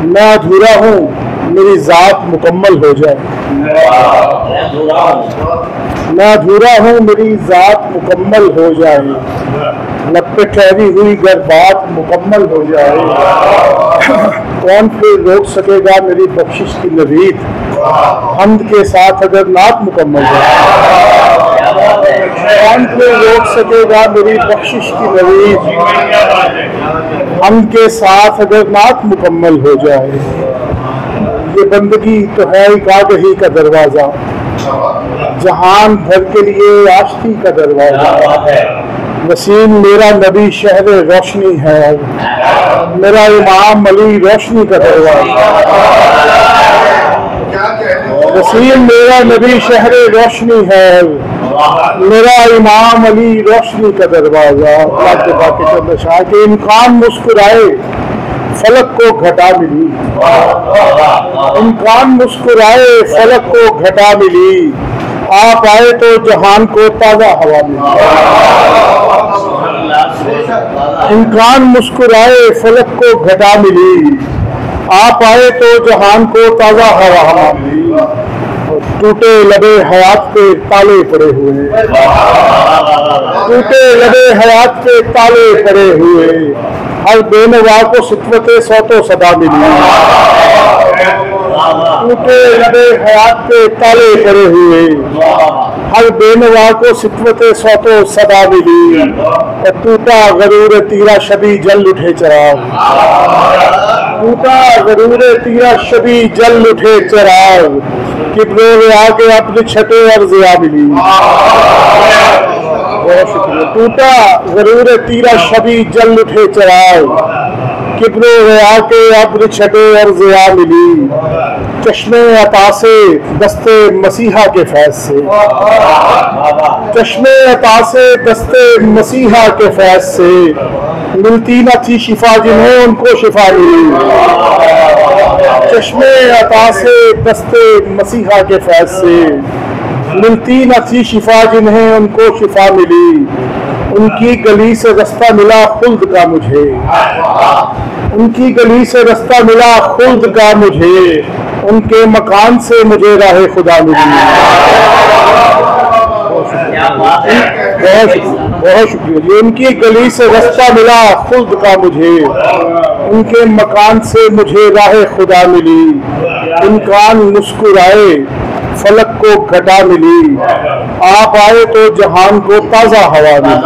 मैं अधूरा हूँ, मेरी ज़ात मुकम्मल हो जाए। मैं अधूरा हूँ, मेरी ज़ात मुकम्मल हो जाए। लब पे ठहरी हुई गर बात मुकम्मल हो जाए। कौन फिर रोक सकेगा मेरी बख्शिश की नवीद, हमद के साथ अगर नात मुकम्मल हो जाए। कौन फिर रोक सकेगा मेरी बख्शिश की नवीद, हमद के साथ अगर नात मुकम्मल हो जाए। ये बंदगी तो है एक आगही का दरवाज़ा, जहान भर के लिए आशिकी का दरवाज़ा। वसीम मेरा नबी शहर रोशनी है, मेरा इमाम अली रोशनी का दरवाज़ा। वसीम मेरा नबी शहर रोशनी है, मेरा इमाम अली रोशनी का दरवाज़ा। बाकी चंद शाह के इम्कान मुस्कुराए फलक को घटा मिली, इम्कान मुस्कुराए फलक को घटा मिली। आप आए तो जहान को ताज़ा हवा मिली। इम्कान मुस्कुराए फलक को घटा मिली, आप आए तो जहान को ताज़ा हवा मिली। टूटे लबे हयात पे ताले पड़े हुए, टूटे लबे हयात पे ताले पड़े हुए। हर बेनवा को सितवते सौतो सदा मिली। टूटे लबे हयात पे ताले पड़े हुए, हर बेनवा को सितवते सौतो सदा मिली। और टूटा गरूर तीरा शबी जल उठे चराग, टूटा गरूर तीरा शबी जल उठे चराग। किब्रों आगे अपने छठे और ज़िया मिली। बहुत शुक्रिया। टूटा गरूर तीरा शबी जल उठे चराग, किब्रों आके अपने छठे और ज़िया मिली। चश्मे अता से दस्ते मसीहा के फैज़ से, चश्मे अता से दस्ते मसीहा के फैज़ से। मिलती न थी शिफा जिन्हें उनको शिफा मिली। चश्मे अता से दस्ते मसीहा के फैज़ से, मिलती न थी शिफा जिन्हें उनको शिफा मिली। उनकी गली से रास्ता मिला खुल्द का मुझे, उनकी गली से रास्ता मिला खुल्द का मुझे। उनके मकान से मुझे राह खुदा मिली। बहुत शुक्रिया जी। उनकी गली से रास्ता मिला खुल्द का मुझे, उनके मकान से मुझे राह खुदा मिली। इम्कान मुस्कुराए फलक को घटा मिली, आप आए तो जहान को ताज़ा हवा मिली।